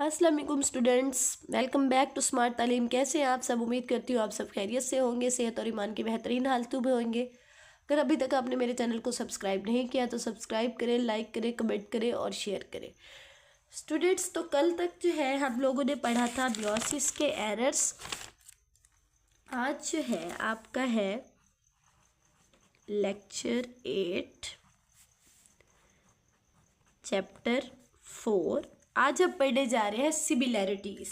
अस्सलाम वालेकुम students, welcome back to smart Taleem. कैसे हैं आप सब? उम्मीद करती हूँ आप सब खैरियत से होंगे, सेहत और ईमान की बेहतरीन हालतों में होंगे। अगर अभी तक आपने मेरे चैनल को सब्सक्राइब नहीं किया तो सब्सक्राइब करें, लाइक करें, कमेंट करें और शेयर करें। स्टूडेंट्स, तो कल तक जो है हम लोगों ने पढ़ा था मेयोसिस के एरर्स। आज जो है आपका है लेक्चर 8 चैप्टर 4। आज हम पढ़ने जा रहे हैं सिमिलैरिटीज।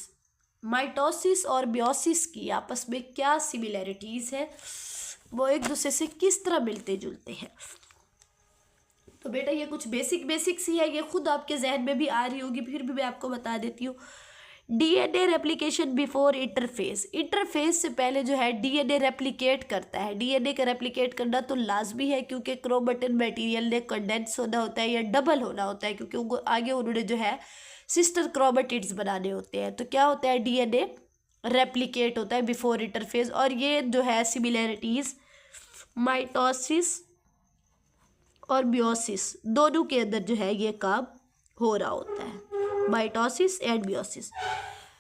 माइटोसिस और मेयोसिस की आपस में क्या सिमिलैरिटीज है, वो एक दूसरे से किस तरह मिलते जुलते हैं। तो बेटा ये कुछ बेसिक्स ही है, ये खुद आपके जहन में भी आ रही होगी, फिर भी मैं आपको बता देती हूँ। DNA replication before interface. Interface से पहले जो है डीएनए रेप्लिकेट करता है। डीएनए का रेप्लिकेट करना तो लाजमी है, क्योंकि क्रोमेटिन मटेरियल ने कंडेंस होना होता है या डबल होना होता है, क्योंकि आगे उन्होंने जो है सिस्टर क्रोमेटिड्स बनाने होते हैं। तो क्या होता है, डीएनए रेप्लिकेट होता है बिफोर इंटरफेस। और ये जो है सिमिलैरिटीज माइटोसिस और मेयोसिस दोनों के अंदर जो है ये काम हो रहा होता है, माइटोसिस एंड मेयोसिस।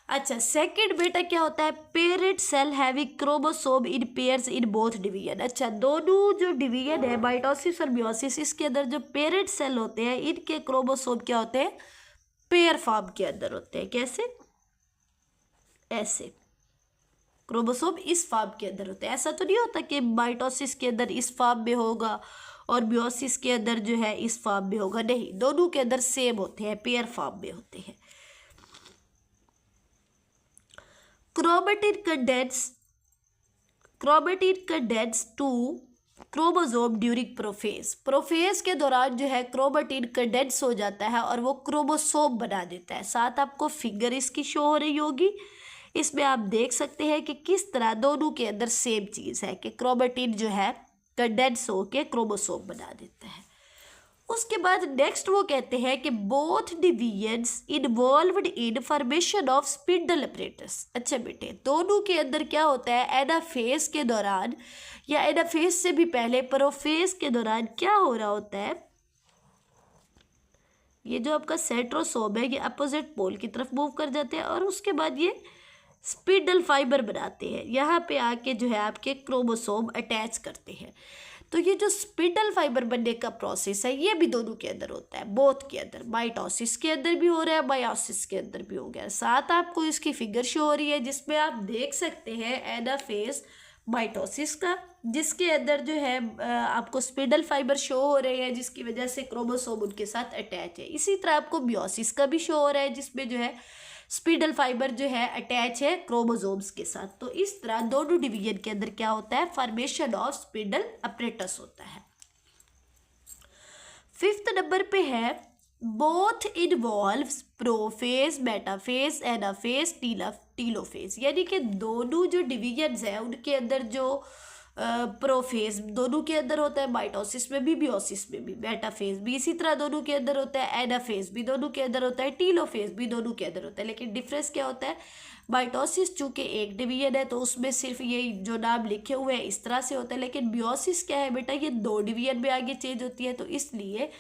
अच्छा, सेकंड बेटा क्या होता है, parent cell having chromosome in pairs in both division. अच्छा, दोनों जो डिवीजन है माइटोसिस और मेयोसिस, इसके अंदर जो पेरेंट सेल होते हैं इनके क्रोमोसोम क्या होते हैं, पेयर फॉर्म के अंदर होते हैं। कैसे? ऐसे क्रोमोसोम इस फॉर्म के अंदर होते हैं। ऐसा तो नहीं होता कि माइटोसिस के अंदर इस फॉर्म में होगा और मेयोसिस के अंदर जो है इस फॉर्म में होगा, नहीं, दोनों के अंदर सेम होते हैं, पेयर फॉर्म में होते हैं। Chromatin condense to chromosome during prophase. Prophase के दौरान जो है क्रोमेटिन कंडेंस हो जाता है और वो क्रोमोसोम बना देता है। साथ आपको फिगर इसकी शो हो रही होगी, इसमें आप देख सकते हैं कि किस तरह दोनों के अंदर सेम चीज़ है कि क्रोमेटिन जो है कंडेंस होके क्रोमोसोम बना देता है। उसके बाद नेक्स्ट वो कहते हैं कि both divisions involved in formation of spindle apparatus. अच्छा बेटे, दोनों के अंदर क्या होता है, एनाफेज के दौरान या एनाफेज से भी पहले प्रोफेज के दौरान क्या हो रहा होता है, ये जो आपका सेंट्रोसोम है ये अपोजिट पोल की तरफ मूव कर जाते हैं और उसके बाद ये स्पिंडल फाइबर बनाते हैं। यहाँ पे आके जो है आपके क्रोमोसोम अटैच करते हैं। तो ये जो स्पिंडल फाइबर बनने का प्रोसेस है ये भी दोनों के अंदर होता है, बोथ के अंदर। माइटोसिस के अंदर भी हो रहा है, मेयोसिस के अंदर भी हो गया। साथ आपको इसकी फिगर शो हो रही है जिसमें आप देख सकते हैं एनाफेज माइटोसिस का, जिसके अंदर जो है आपको स्पिंडल फाइबर शो हो रहे हैं जिसकी वजह से क्रोमोसोम उनके साथ अटैच है। इसी तरह आपको मेयोसिस का भी शो हो रहा है जिसमें जो है स्पिंडल फाइबर जो है अटैच है क्रोमोसोम्स के साथ। तो इस तरह दोनों डिवीजन के अंदर क्या होता है, फॉर्मेशन ऑफ स्पिंडल अपरेटस होता है। फिफ्थ नंबर पे है both involves prophase, metaphase, anaphase, telophase. यानी कि दोनों जो डिवीजन्स है उनके अंदर जो प्रोफेज दोनों के अंदर होता है, माइटोसिस में भी मेयोसिस में भी, मेटाफेज भी इसी तरह दोनों के अंदर होता है, एनाफेज भी दोनों के अंदर होता है, टीलोफेज भी दोनों के अंदर होता है। लेकिन डिफरेंस क्या होता है, माइटोसिस चूंकि एक डिवीजन है तो उसमें सिर्फ ये जो नाम लिखे हुए हैं इस तरह से होता है, लेकिन मेयोसिस क्या है बेटा, ये 2 डिवीजन में आगे चेंज होती है। तो इसलिए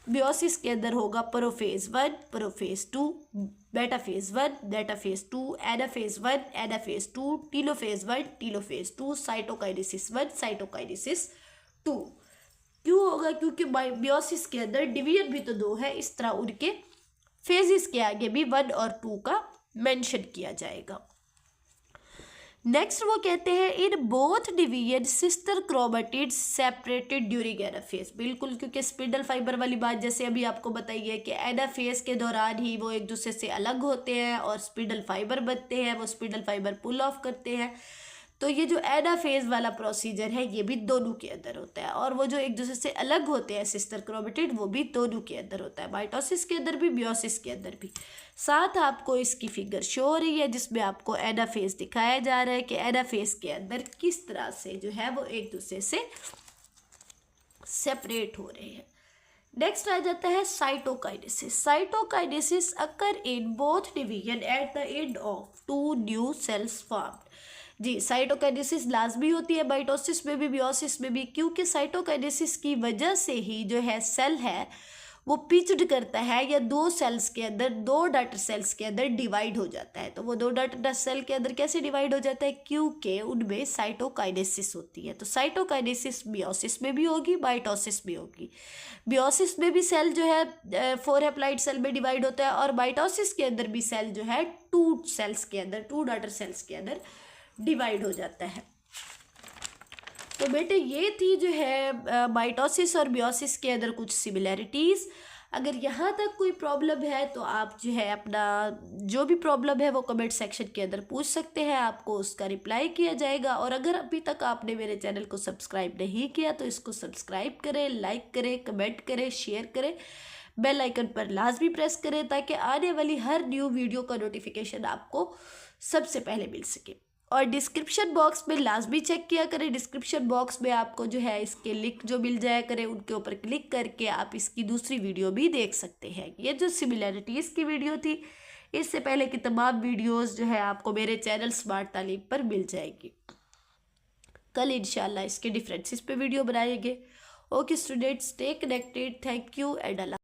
मेयोसिस के अंदर होगा prophase 1, prophase 2, metaphase 1, metaphase 2, anaphase 1, anaphase 2, telophase 1, telophase 2, cytokinesis 1, cytokinesis 2। क्यों होगा? क्योंकि मेयोसिस के अंदर डिवीजन भी तो 2 है, इस तरह उनके फेजेस के आगे भी 1 और 2 का मेंशन किया जाएगा। नेक्स्ट वो कहते हैं इन both division sister chromatids separated during anaphase. बिल्कुल, क्योंकि स्पिंडल फाइबर वाली बात जैसे अभी आपको बताई है कि एनाफेज के दौरान ही वो एक दूसरे से अलग होते हैं और स्पिंडल फाइबर बनते हैं, वो स्पिंडल फाइबर पुल ऑफ करते हैं। तो ये जो एनाफेज वाला प्रोसीजर है ये भी दोनों के अंदर होता है, और वो जो एक दूसरे से अलग होते हैं सिस्टर क्रोमेटिड वो भी दोनों के अंदर होता है, माइटोसिस के अंदर भी, मेयोसिस के अंदर भी। साथ आपको इसकी फिगर शो हो रही है जिसमें आपको एनाफेज दिखाया जा रहा है कि एनाफेज के अंदर किस तरह से जो है वो एक दूसरे से सेपरेट हो रहे हैं। नेक्स्ट आ जाता है cytokinesis. Cytokinesis occur in both division at the end of 2 new cells formed. जी, साइटोकाइनेसिस लाजमी होती है माइटोसिस में भी, मेयोसिस में भी, क्योंकि साइटोकाइनेसिस की वजह से ही जो है सेल है वो पिच्ड करता है या दो सेल्स के अंदर, दो डॉटर सेल्स के अंदर डिवाइड हो जाता है। तो वो दो डॉटर सेल के अंदर कैसे डिवाइड हो जाता है, क्योंकि उनमें साइटोकाइनेसिस होती है। तो साइटोकाइनेसिस मियोसिस में भी होगी, माइटोसिस भी होगी। मियोसिस में भी सेल जो है 4 हैप्लॉइड सेल में डिवाइड होता है, और माइटोसिस के अंदर भी सेल जो है 2 सेल्स के अंदर, 2 डॉटर सेल्स के अंदर डिवाइड हो जाता है। तो बेटे ये थी जो है माइटोसिस और मियोसिस के अंदर कुछ सिमिलैरिटीज़। अगर यहाँ तक कोई प्रॉब्लम है तो आप जो है अपना जो भी प्रॉब्लम है वो कमेंट सेक्शन के अंदर पूछ सकते हैं, आपको उसका रिप्लाई किया जाएगा। और अगर अभी तक आपने मेरे चैनल को सब्सक्राइब नहीं किया तो इसको सब्सक्राइब करें, लाइक करें, कमेंट करें, शेयर करें, बेल आइकन पर लाजमी प्रेस करें ताकि आने वाली हर न्यू वीडियो का नोटिफिकेशन आपको सबसे पहले मिल सके। और डिस्क्रिप्शन बॉक्स में लाजमी चेक किया करें, डिस्क्रिप्शन बॉक्स में आपको जो है इसके लिंक जो मिल जाया करें, उनके ऊपर क्लिक करके आप इसकी दूसरी वीडियो भी देख सकते हैं। ये जो सिमिलैरिटीज़ की वीडियो थी, इससे पहले की तमाम वीडियोस जो है आपको मेरे चैनल स्मार्ट तालीम पर मिल जाएगी। कल इंशाल्लाह इसके डिफरेंसेस पे वीडियो बनाएंगे। Okay students, stay connected, thank you and Allah.